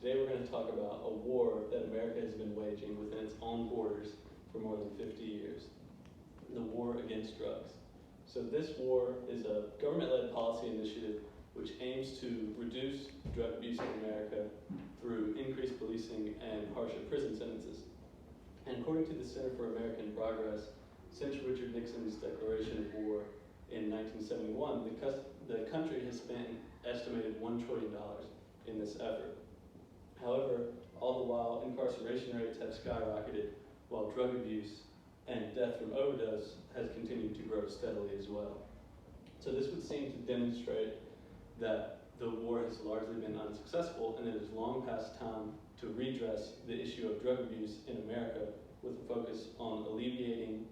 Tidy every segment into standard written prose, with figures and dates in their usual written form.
Today we're going to talk about a war that America has been waging within its own borders for more than 50 years, the war against drugs. So this war is a government-led policy initiative which aims to reduce drug abuse in America through increased policing and harsher prison sentences. And according to the Center for American Progress, since Richard Nixon's declaration of war in 1971, the country has spent an estimated $1 trillion in this effort. However, all the while, incarceration rates have skyrocketed, while drug abuse and death from overdose has continued to grow steadily as well. So this would seem to demonstrate that the war has largely been unsuccessful, and it is long past time to redress the issue of drug abuse in America with a focus on alleviating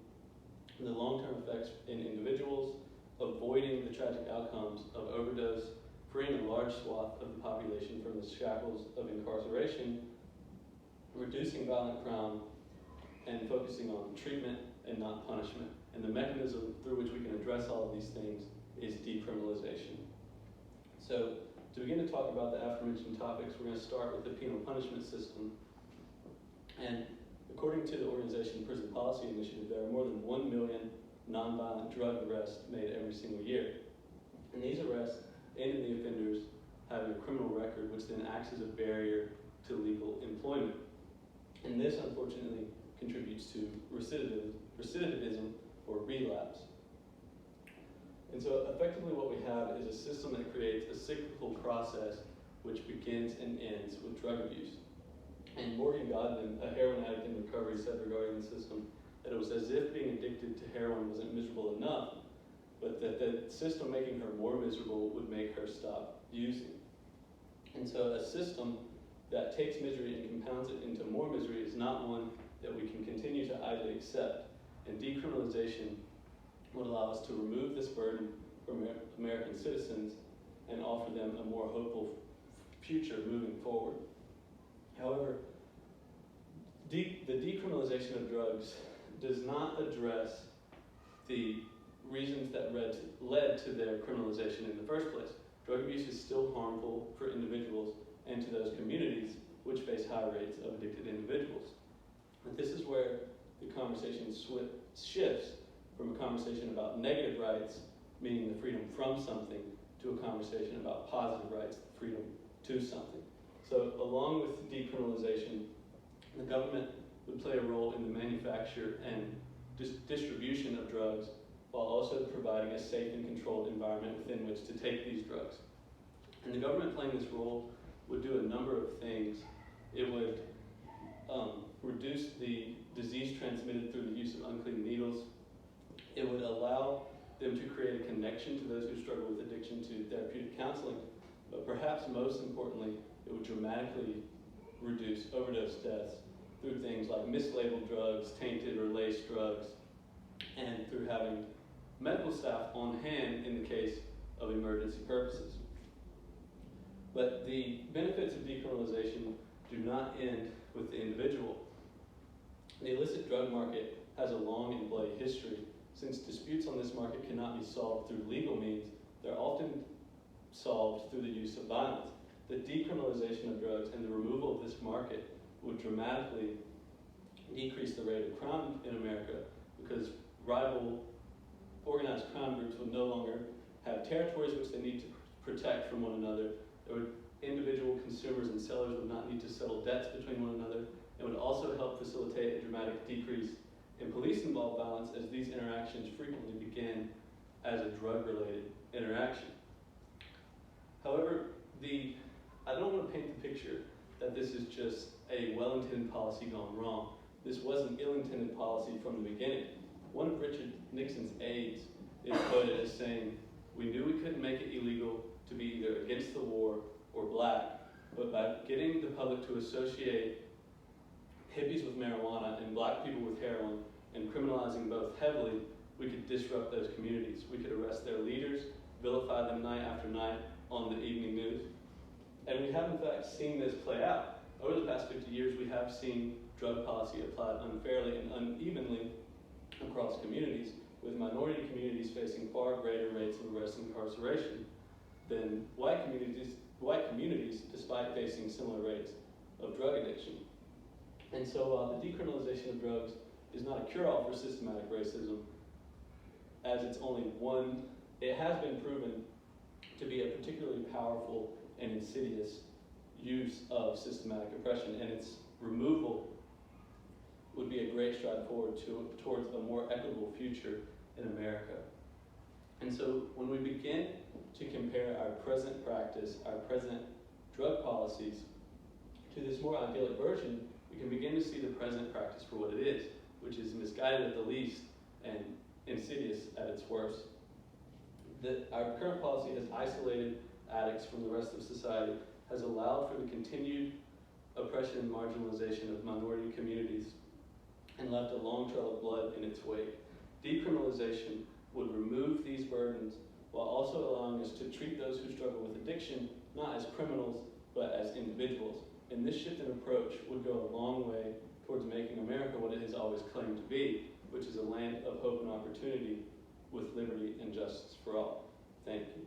the long-term effects in individuals, avoiding the tragic outcomes of overdose, freeing a large swath of the population from the shackles of incarceration, reducing violent crime, and focusing on treatment and not punishment. And the mechanism through which we can address all of these things is decriminalization. So to begin to talk about the aforementioned topics, we're going to start with the penal punishment system. And according to the organization Prison Policy Initiative, there are more than 1 million nonviolent drug arrests made every single year. And these arrests end in the offenders having a criminal record, which then acts as a barrier to legal employment. And this, unfortunately, contributes to recidivism or relapse. And so effectively what we have is a system that creates a cyclical process which begins and ends with drug abuse. And Morgan Godwin, a heroin addict in recovery, said regarding the system that it was as if being addicted to heroin wasn't miserable enough, but that the system making her more miserable would make her stop using. And so a system that takes misery and compounds it into more misery is not one that we can continue to idly accept. And decriminalization would allow us to remove this burden from American citizens and offer them a more hopeful future moving forward. However, the decriminalization of drugs does not address the reasons that led to their criminalization in the first place. Drug abuse is still harmful for individuals and to those communities which face high rates of addicted individuals. But this is where the conversation shifts from a conversation about negative rights, meaning the freedom from something, to a conversation about positive rights, the freedom to something. So along with decriminalization, the government would play a role in the manufacture and distribution of drugs, while also providing a safe and controlled environment within which to take these drugs. And the government playing this role would do a number of things. It would reduce the disease transmitted through the use of unclean needles. It would allow them to create a connection to those who struggle with addiction to therapeutic counseling. But perhaps most importantly, it would dramatically reduce overdose deaths through things like mislabeled drugs, tainted or laced drugs, and through having medical staff on hand in the case of emergency purposes. But the benefits of decriminalization do not end with the individual. The illicit drug market has a long and bloody history. Since disputes on this market cannot be solved through legal means, they're often solved through the use of violence. The decriminalization of drugs and the removal of this market would dramatically decrease the rate of crime in America, because rival organized crime groups would no longer have territories which they need to protect from one another. Individual consumers and sellers would not need to settle debts between one another. It would also help facilitate a dramatic decrease in police-involved violence, as these interactions frequently begin as a drug-related interaction. However, I don't want to paint the picture that this is just a well-intended policy gone wrong. This was an ill-intended policy from the beginning. One of Richard Nixon's aides is quoted as saying, "We knew we couldn't make it illegal to be either against the war or black, but by getting the public to associate hippies with marijuana and black people with heroin and criminalizing both heavily, we could disrupt those communities. We could arrest their leaders, vilify them night after night on the evening news." And we have in fact seen this play out. Over the past 50 years, we have seen drug policy applied unfairly and unevenly across communities, with minority communities facing far greater rates of arrest and incarceration than white communities white communities despite facing similar rates of drug addiction. And so the decriminalization of drugs is not a cure-all for systematic racism, as it's only one. It has been proven to be a particularly powerful and insidious use of systematic oppression, and its removal would be a great stride forward towards a more equitable future in America. And so when we begin to compare our present practice, our present drug policies, to this more idyllic version, we can begin to see the present practice for what it is, which is misguided at the least and insidious at its worst. Our current policy has isolated addicts from the rest of society, has allowed for the continued oppression and marginalization of minority communities, and left a long trail of blood in its wake. Decriminalization would remove these burdens while also allowing us to treat those who struggle with addiction not as criminals, but as individuals. And this shift in approach would go a long way towards making America what it has always claimed to be, which is a land of hope and opportunity with liberty and justice for all. Thank you.